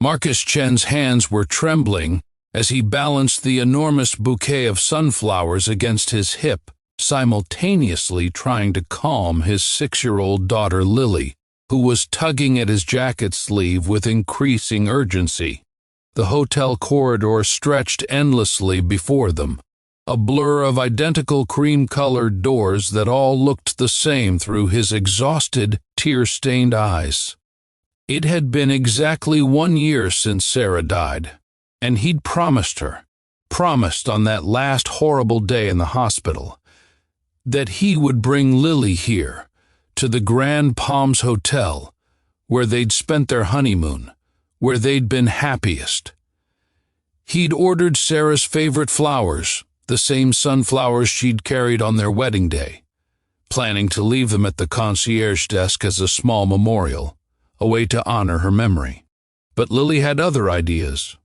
Marcus Chen's hands were trembling as he balanced the enormous bouquet of sunflowers against his hip, simultaneously trying to calm his 6-year-old daughter Lily, who was tugging at his jacket sleeve with increasing urgency. The hotel corridor stretched endlessly before them, a blur of identical cream-colored doors that all looked the same through his exhausted, tear-stained eyes. It had been exactly 1 year since Sarah died, and he'd promised on that last horrible day in the hospital, that he would bring Lily here, to the Grand Palms Hotel, where they'd spent their honeymoon, where they'd been happiest. He'd ordered Sarah's favorite flowers, the same sunflowers she'd carried on their wedding day, planning to leave them at the concierge desk as a small memorial, a way to honor her memory. But Lily had other ideas.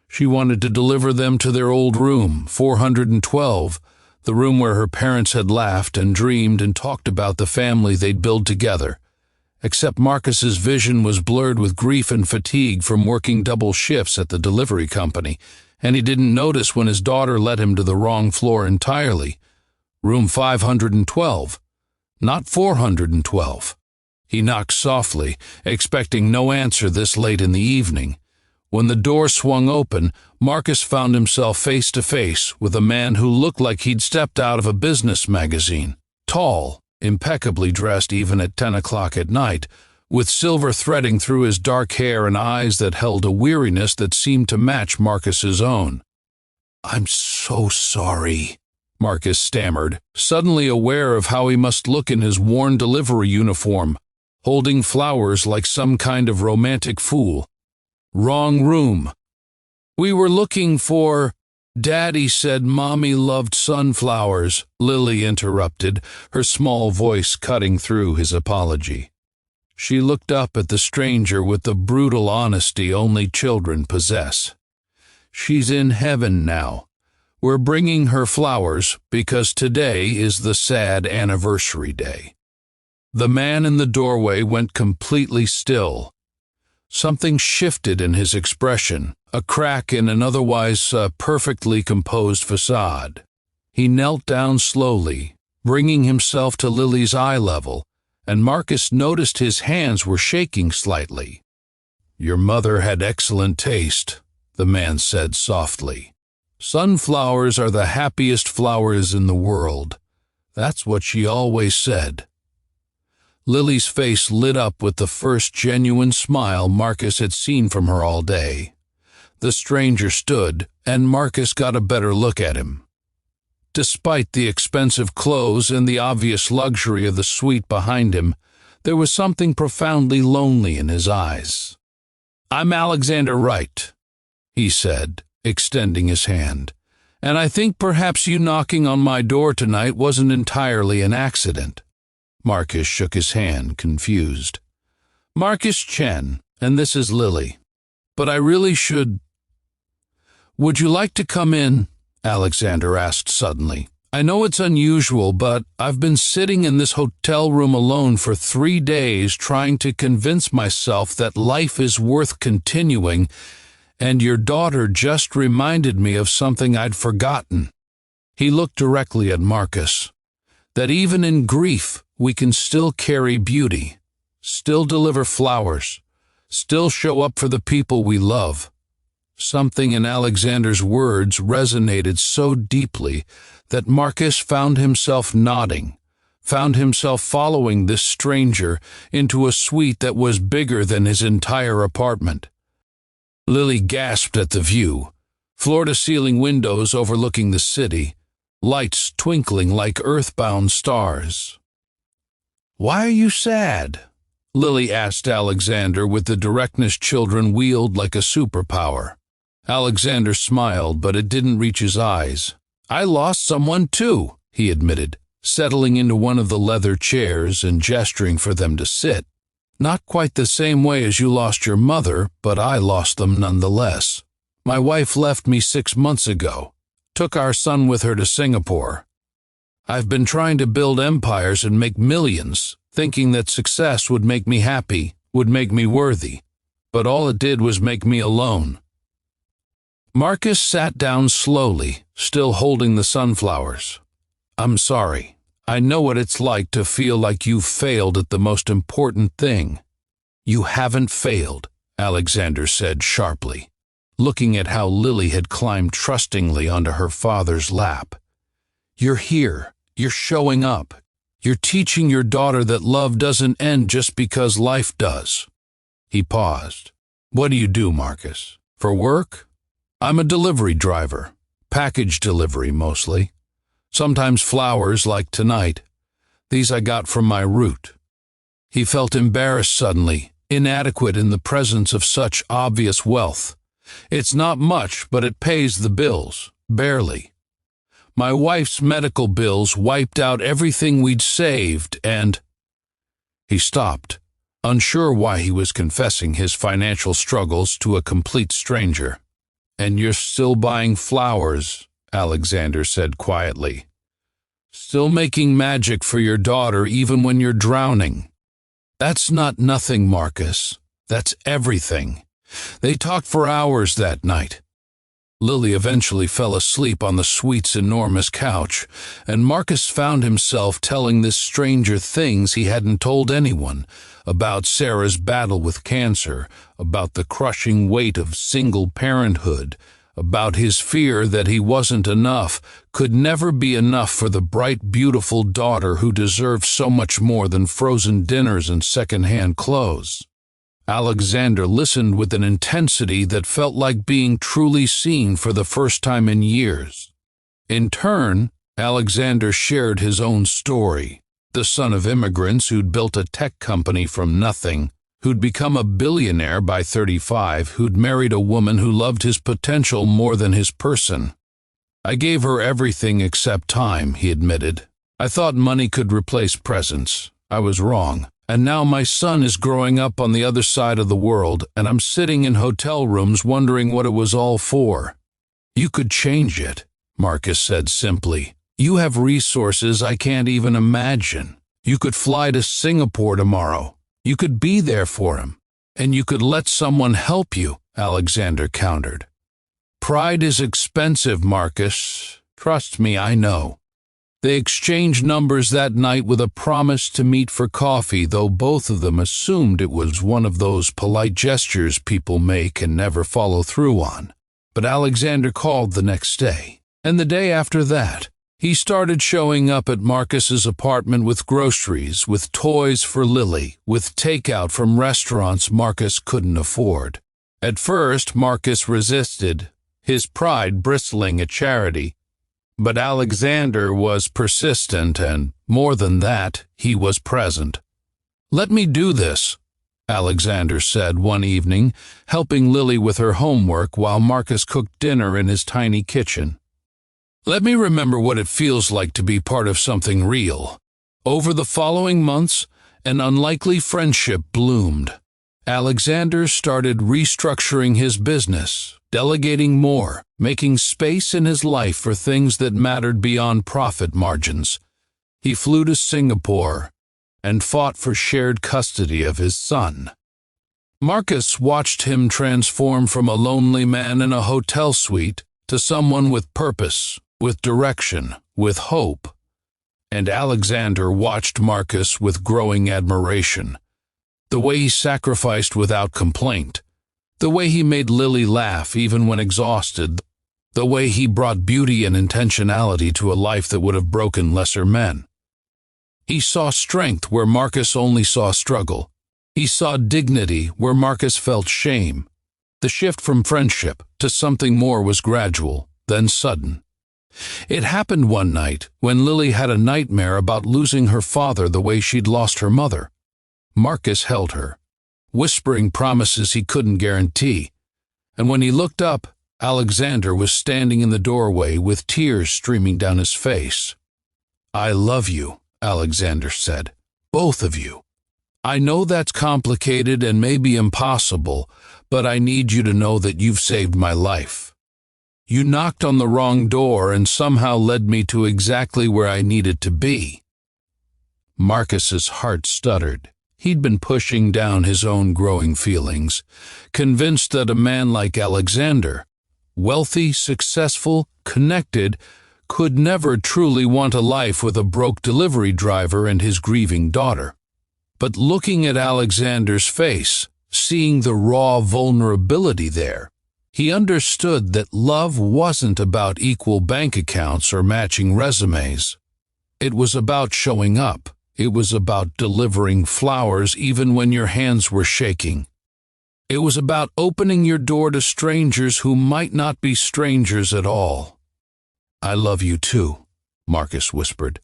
She wanted to deliver them to their old room, 412, the room where her parents had laughed and dreamed and talked about the family they'd build together. Except Marcus's vision was blurred with grief and fatigue from working double shifts at the delivery company, and he didn't notice when his daughter led him to the wrong floor entirely. Room 512, not 412. He knocked softly, expecting no answer this late in the evening. When the door swung open, Marcus found himself face to face with a man who looked like he'd stepped out of a business magazine. Tall, impeccably dressed even at 10 o'clock at night, with silver threading through his dark hair and eyes that held a weariness that seemed to match Marcus's own. "I'm so sorry," Marcus stammered, suddenly aware of how he must look in his worn delivery uniform, holding flowers like some kind of romantic fool. "Wrong room. We were looking for—" "Daddy said Mommy loved sunflowers," Lily interrupted, her small voice cutting through his apology. She looked up at the stranger with the brutal honesty only children possess. "She's in heaven now. We're bringing her flowers because today is the sad anniversary day." The man in the doorway went completely still. Something shifted in his expression, a crack in an otherwise perfectly composed facade. He knelt down slowly, bringing himself to Lily's eye level, and Marcus noticed his hands were shaking slightly. "Your mother had excellent taste," the man said softly. "Sunflowers are the happiest flowers in the world. That's what she always said." Lily's face lit up with the first genuine smile Marcus had seen from her all day. The stranger stood, and Marcus got a better look at him. Despite the expensive clothes and the obvious luxury of the suite behind him, there was something profoundly lonely in his eyes. "I'm Alexander Wright," he said, extending his hand, "and I think perhaps you knocking on my door tonight wasn't entirely an accident." Marcus shook his hand, confused. "Marcus Chen, and this is Lily. But I really should—" "Would you like to come in?" Alexander asked suddenly. "I know it's unusual, but I've been sitting in this hotel room alone for 3 days trying to convince myself that life is worth continuing, and your daughter just reminded me of something I'd forgotten." He looked directly at Marcus. "That even in grief, we can still carry beauty, still deliver flowers, still show up for the people we love." Something in Alexander's words resonated so deeply that Marcus found himself nodding, found himself following this stranger into a suite that was bigger than his entire apartment. Lily gasped at the view, floor-to-ceiling windows overlooking the city, lights twinkling like earthbound stars. "Why are you sad?" Lily asked Alexander with the directness children wield like a superpower. Alexander smiled, but it didn't reach his eyes. "I lost someone too," he admitted, settling into one of the leather chairs and gesturing for them to sit. "Not quite the same way as you lost your mother, but I lost them nonetheless. My wife left me 6 months ago, took our son with her to Singapore. I've been trying to build empires and make millions, thinking that success would make me happy, would make me worthy. but all it did was make me alone." Marcus sat down slowly, still holding the sunflowers. "I'm sorry. I know what it's like to feel like you've failed at the most important thing." "You haven't failed," Alexander said sharply, looking at how Lily had climbed trustingly onto her father's lap. "You're here. You're showing up. You're teaching your daughter that love doesn't end just because life does." He paused. "What do you do, Marcus? For work?" "I'm a delivery driver. Package delivery, mostly. Sometimes flowers, like tonight. These I got from my route." He felt embarrassed suddenly, inadequate in the presence of such obvious wealth. "It's not much, but it pays the bills. Barely. My wife's medical bills wiped out everything we'd saved, and—" He stopped, unsure why he was confessing his financial struggles to a complete stranger. "And you're still buying flowers," Alexander said quietly. "Still making magic for your daughter even when you're drowning." "That's not nothing, Marcus. That's everything." They talked for hours that night. Lily eventually fell asleep on the suite's enormous couch, and Marcus found himself telling this stranger things he hadn't told anyone, about Sarah's battle with cancer, about the crushing weight of single parenthood, about his fear that he wasn't enough, could never be enough for the bright, beautiful daughter who deserved so much more than frozen dinners and second-hand clothes. Alexander listened with an intensity that felt like being truly seen for the first time in years. In turn, Alexander shared his own story, the son of immigrants who'd built a tech company from nothing, who'd become a billionaire by 35, who'd married a woman who loved his potential more than his person. "I gave her everything except time," he admitted. "I thought money could replace presence. I was wrong. And now my son is growing up on the other side of the world, and I'm sitting in hotel rooms wondering what it was all for." "You could change it," Marcus said simply. "You have resources I can't even imagine. You could fly to Singapore tomorrow. You could be there for him. And you could let someone help you," Alexander countered. "Pride is expensive, Marcus. Trust me, I know." They exchanged numbers that night with a promise to meet for coffee, though both of them assumed it was one of those polite gestures people make and never follow through on. But Alexander called the next day, and the day after that. He started showing up at Marcus's apartment with groceries, with toys for Lily, with takeout from restaurants Marcus couldn't afford. At first, Marcus resisted, his pride bristling at charity. But Alexander was persistent, and, more than that, he was present. "Let me do this," Alexander said one evening, helping Lily with her homework while Marcus cooked dinner in his tiny kitchen. "Let me remember what it feels like to be part of something real." Over the following months, an unlikely friendship bloomed. Alexander started restructuring his business, delegating more, making space in his life for things that mattered beyond profit margins. He flew to Singapore and fought for shared custody of his son. Marcus watched him transform from a lonely man in a hotel suite to someone with purpose, with direction, with hope. And Alexander watched Marcus with growing admiration. The way he sacrificed without complaint, the way he made Lily laugh even when exhausted, the way he brought beauty and intentionality to a life that would have broken lesser men. He saw strength where Marcus only saw struggle. He saw dignity where Marcus felt shame. The shift from friendship to something more was gradual, then sudden. It happened one night when Lily had a nightmare about losing her father the way she'd lost her mother. Marcus held her, whispering promises he couldn't guarantee, and when he looked up, Alexander was standing in the doorway with tears streaming down his face. "I love you," Alexander said. "Both of you. I know that's complicated and maybe impossible, but I need you to know that you've saved my life. You knocked on the wrong door and somehow led me to exactly where I needed to be." Marcus's heart stuttered. He'd been pushing down his own growing feelings, convinced that a man like Alexander, wealthy, successful, connected, could never truly want a life with a broke delivery driver and his grieving daughter. But looking at Alexander's face, seeing the raw vulnerability there, he understood that love wasn't about equal bank accounts or matching resumes. It was about showing up. It was about delivering flowers even when your hands were shaking. It was about opening your door to strangers who might not be strangers at all. "I love you too," Marcus whispered.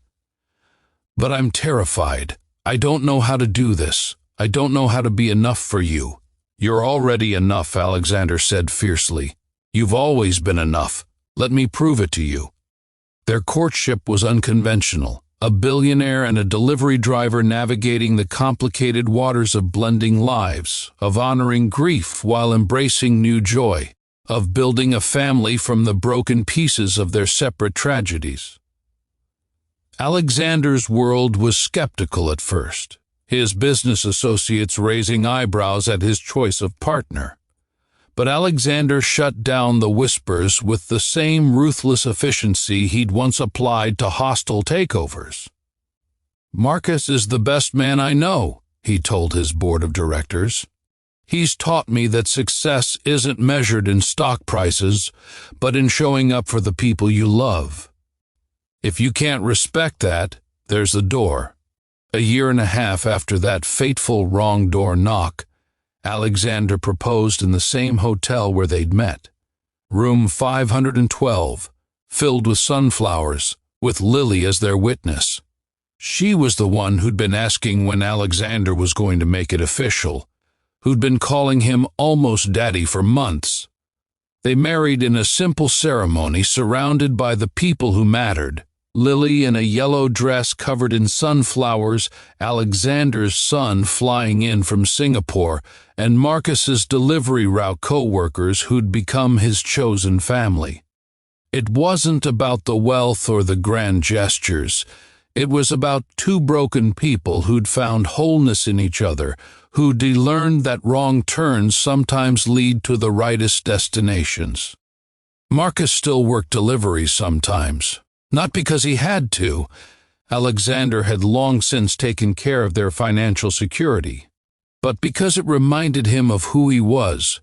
"But I'm terrified. I don't know how to do this. I don't know how to be enough for you." "You're already enough," Alexander said fiercely. "You've always been enough. Let me prove it to you." Their courtship was unconventional. A billionaire and a delivery driver navigating the complicated waters of blending lives, of honoring grief while embracing new joy, of building a family from the broken pieces of their separate tragedies. Alexander's world was skeptical at first, his business associates raising eyebrows at his choice of partner. But Alexander shut down the whispers with the same ruthless efficiency he'd once applied to hostile takeovers. "Marcus is the best man I know," he told his board of directors. "He's taught me that success isn't measured in stock prices, but in showing up for the people you love. If you can't respect that, there's the door." A year and a half after that fateful wrong door knock, Alexander proposed in the same hotel where they'd met. Room 512, filled with sunflowers, with Lily as their witness. She was the one who'd been asking when Alexander was going to make it official, who'd been calling him almost daddy for months. They married in a simple ceremony surrounded by the people who mattered. Lily in a yellow dress covered in sunflowers, Alexander's son flying in from Singapore, and Marcus's delivery route co-workers who'd become his chosen family. It wasn't about the wealth or the grand gestures. It was about two broken people who'd found wholeness in each other, who'd learned that wrong turns sometimes lead to the rightest destinations. Marcus still worked deliveries sometimes. Not because he had to. Alexander had long since taken care of their financial security, but because it reminded him of who he was,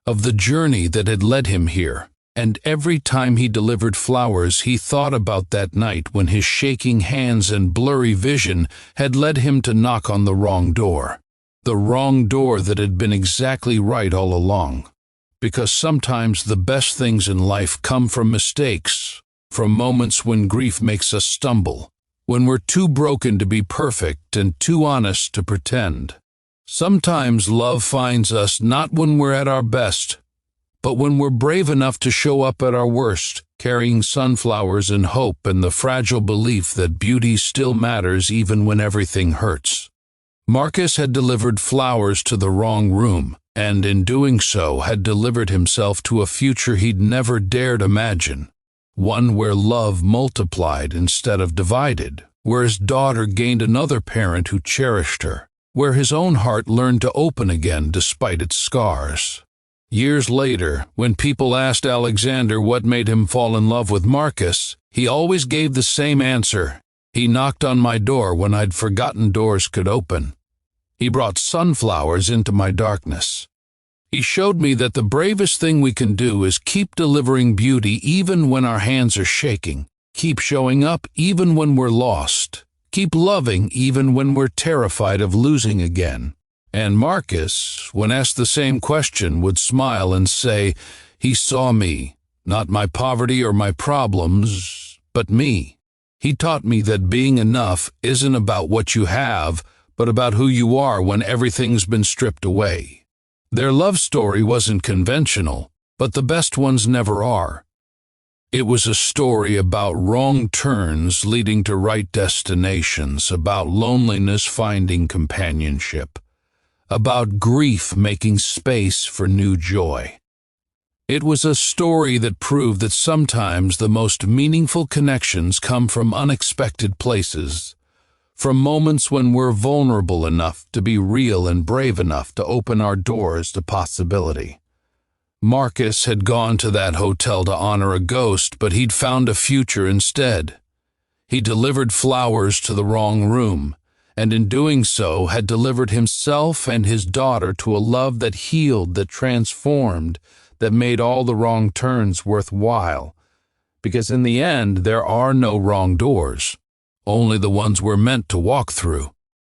of the journey that had led him here. And every time he delivered flowers, he thought about that night when his shaking hands and blurry vision had led him to knock on the wrong door that had been exactly right all along. Because sometimes the best things in life come from mistakes, from moments when grief makes us stumble, when we're too broken to be perfect and too honest to pretend. Sometimes love finds us not when we're at our best, but when we're brave enough to show up at our worst, carrying sunflowers and hope and the fragile belief that beauty still matters even when everything hurts. Marcus had delivered flowers to the wrong room, and in doing so had delivered himself to a future he'd never dared imagine. One where love multiplied instead of divided, where his daughter gained another parent who cherished her, where his own heart learned to open again despite its scars. Years later, when people asked Alexander what made him fall in love with Marcus, he always gave the same answer. He knocked on my door when I'd forgotten doors could open. He brought sunflowers into my darkness. He showed me that the bravest thing we can do is keep delivering beauty even when our hands are shaking, keep showing up even when we're lost, keep loving even when we're terrified of losing again. And Marcus, when asked the same question, would smile and say, he saw me, not my poverty or my problems, but me. He taught me that being enough isn't about what you have, but about who you are when everything's been stripped away. Their love story wasn't conventional, but the best ones never are. It was a story about wrong turns leading to right destinations, about loneliness finding companionship, about grief making space for new joy. It was a story that proved that sometimes the most meaningful connections come from unexpected places, from moments when we're vulnerable enough to be real and brave enough to open our doors to possibility. Marcus had gone to that hotel to honor a ghost, but he'd found a future instead. He delivered flowers to the wrong room, and in doing so had delivered himself and his daughter to a love that healed, that transformed, that made all the wrong turns worthwhile. Because in the end, there are no wrong doors, only the ones we're meant to walk through.